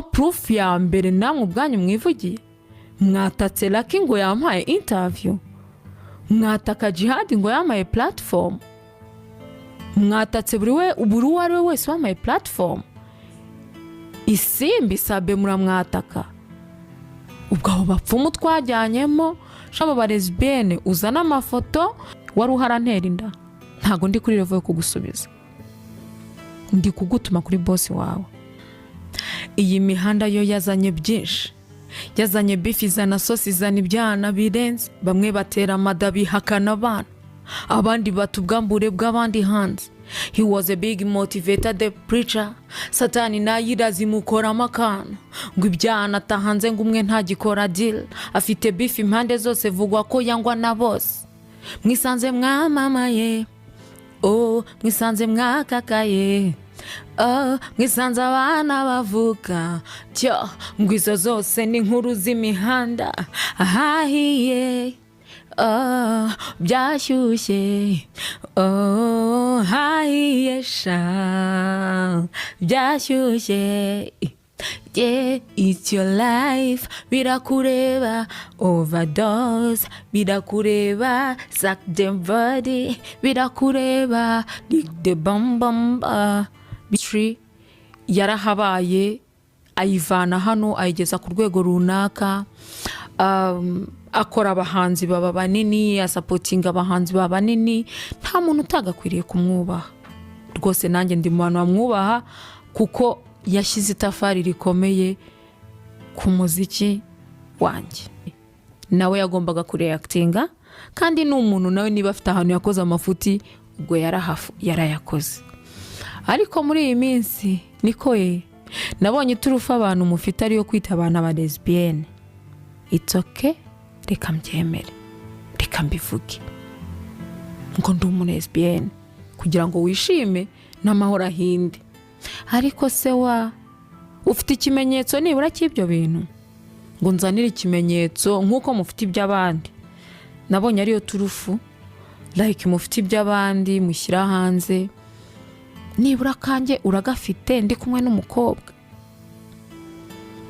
proof ya mbere namwe ubwanyu mwivugiye mwatatse Lucky ngo yampaye interview, mwataka Jihad ngo yampaye platform, mwatatse buri wari wese wampaye platform. Isimbi Sabe muramwataka. Ubwo abo bapfumu twajyanyemo shaba ba lesbienne uzana amafoto wari uharantera inda. Ntago ndi kuri level yo kugusubiza, ndi kugutuma kuri boss wawe. Iyi mihanda yo yazanye byinshi, yazanye beef izana sosi izana ibyana birenze. Bamwe batera madabi hakana abana, abandi batubwambure bw'abandi hands. He was a big motivator, the preacher. Satani nayirazi mukora amakano ngo ibyana tahanze ngo umwe ntagikora deal. Afite beef impande zose vugwa ko yangwa na boss. Mwisanze mwamamaye, oh mwisanze mwakakaye, oh mwisanze abana bavuka cyo ngwizo zose ni nkuru z'imihanda ahahiye. Oh byashyushye, oh hahiye sha byashyushye. Yeah, it's your life. Birakureba overdose, birakureba suck the body, birakureba lick the bum bitri. Yarahabaye ayivana hano ayigeza ku rwego runaka. Akora abahanzi baba banini, asupportinga abahanzi baba banini. Nta muntu utagakwiriye kumwubaha rwose. Nanjye ndi mu bantu bamwubaha kuko yashyize itafari rikomeye ku muziki wanjye. Nawe yagombaga kureactinga kandi n'umuntu nawe niba afite ahantu yakoze amafuti ubwo yarayakoze. Ariko muri iyi minsi niko nabonye turufa abantu mufite ariyo kwita abana ba lesbienne. It's okay, reka mbyemere, reka mbivuge ngo ndi umu lesbienne kugira ngo wishime n'amahoro ahinde. Ariko se ufite ikimenyetso nibura cy'ibyo bintu ngo nzanire ikimenyetso nk'uko mufite iby'abandi. Nabonye ariyo turufu like mufite iby'abandi mushyira hanze. Nibura kanjye uragafite ndi kumwe n'umukobwa,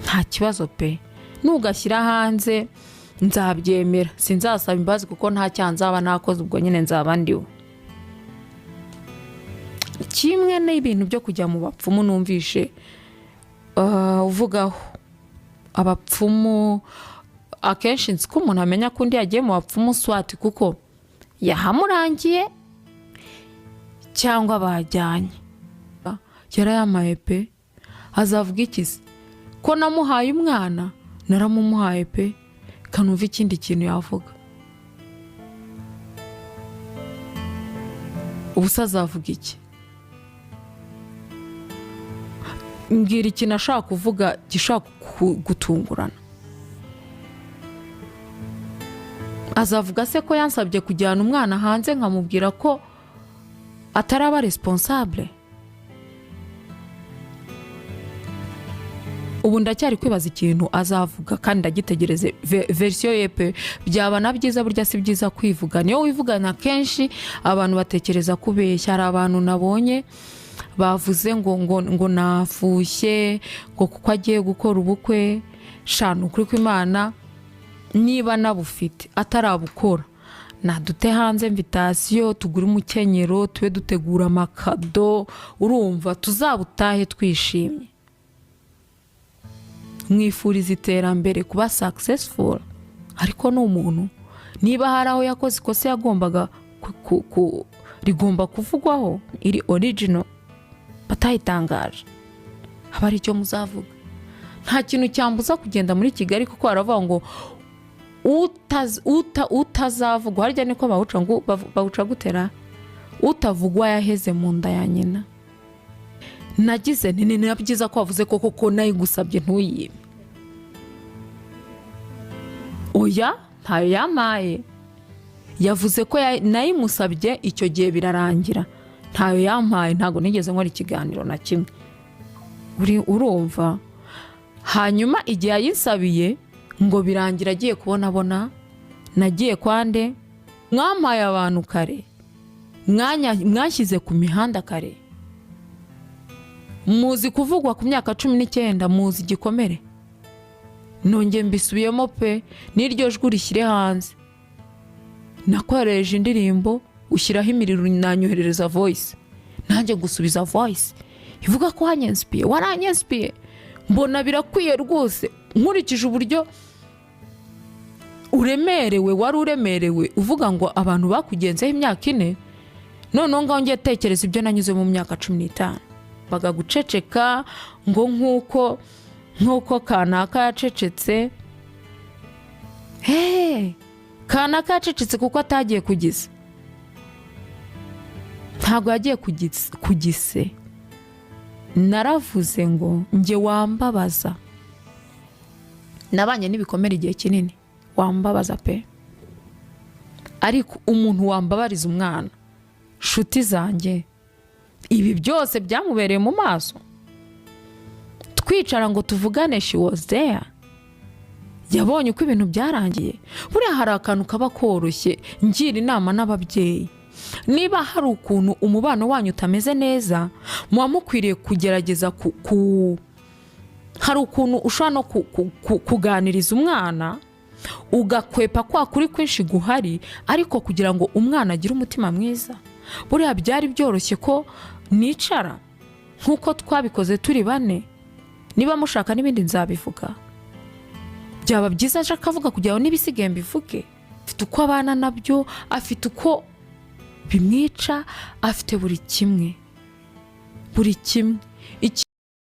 nta kibazo pe. Nugashyira hanze nzabyemera, sinzasaba imbazi kuko nta cyanzaba nakoze, ubwo nyine nzaba ndiwe. Kimwe n'ibintu byo kujya mu bapfumu numvishe uvugaho abapfumu akenshi nzi ko umuntu amenya ko undi yagiye mu bapfumu swati kuko yahamurangiye cyangwa bajyanye. Yarayamaye pe, azavuga ikizi ko namuhaye umwana, naramumuhaye pe, kanumva ikindi kintu yavuga. Ubusa azavuga iki? Mbwira ikintu ashaka kuvuga gishaka gutungurana. Azavuga se ko yansabye kujyana umwana hanze nkamubwira ko ataraba responsable? Ubu ndacyari kwibaza ikintu azavuga kandi ndagitegereze version yepe. Byaba nabyiza burya si byiza kwivuga. Niyo wivugana kenshi abantu batekereza kubeshya. Hari abantu nabonye bavuze ngo nafushye ngo kuko agiye gukora ubukwe. Shanu kuri kw'Imana niba nabufite atarabukora nadute hanze invitation, tugure umukenyero, tube dutegura amakado, urumva tuzabutahe twishimye. Mwifuriza iterambere kuba successful. Ariko n'umuntu niba hari aho yakoze ikosa yagombaga rigomba kuvugwaho iri original batayitangaje, haba ari cyo muzavuga. Nta kintu cyambuza kugenda muri Kigali kuko aravuga ngo utazavugwa. Harya niko bawuca gutera, utavugwa yaheze mu nda ya nyina. Nagize nini nabyiza ko wavuze koko nayigusabye ntuyime. Oya ntayo yamaye, yavuze ko nayimusabye icyo gihe birarangira. Ntayo yamaye, ntago nigeze nkora ikiganiro na kimwe. Urumva? Hanyuma igihe yayinsabiye ngo birangira agiye kubona nagiye kwande. Mwamaye abantu kare, mwashyize ku mihanda kare. muzi kuvugwa ku myaka 19 muzi igikomere nonge mbisubiyemo pe n'iryo jwi rishyire hanze nakoreje indirimbo ushyiraho imiriro nanyoherereza voice nanjye gusubiza voice ivuga ko wanyenspiye waranyenspiye mbona birakwiye rwose nkurikije uburyo uremerewe wari uremerewe uvuga ngo abantu bakugenzeho imyaka 4 none ngaho ngiye tekereza ibyo nanyuze mu myaka 15 bagaguceceka ngo nkuko kanaka yacecetse kanaka yacecetse kuko atagiye kugiza ntago yagiye kugise naravuze ngo nge wambabaza nabanye n'ibikomere igihe kinini wambabaza pe ariko umuntu wambabariza umwana shuti zanjye ibi byose byamubereye mu maso twicara ngo tuvugane she was there yabonye uko ibintu byarangiye buriya hari akantu kaba koroshye ngira inama n'ababyeyi niba hari ukuntu umubano wanyu utameze neza muba mukwiriye kugerageza hari ukuntu ushobora no kuganiriza umwana ugakwepa kwa kuri kwinshi guhari ariko kugira ngo umwana agire umutima mwiza buriya byari byoroshye ko nicara nkuko twabikoze turi 4 niba mushaka n'ibindi nzabivuga byaba byiza aje akavuga kugira ngo nibisigaye mbivuge afite uko abana nabyo afite uko bimwica afite buri kimwe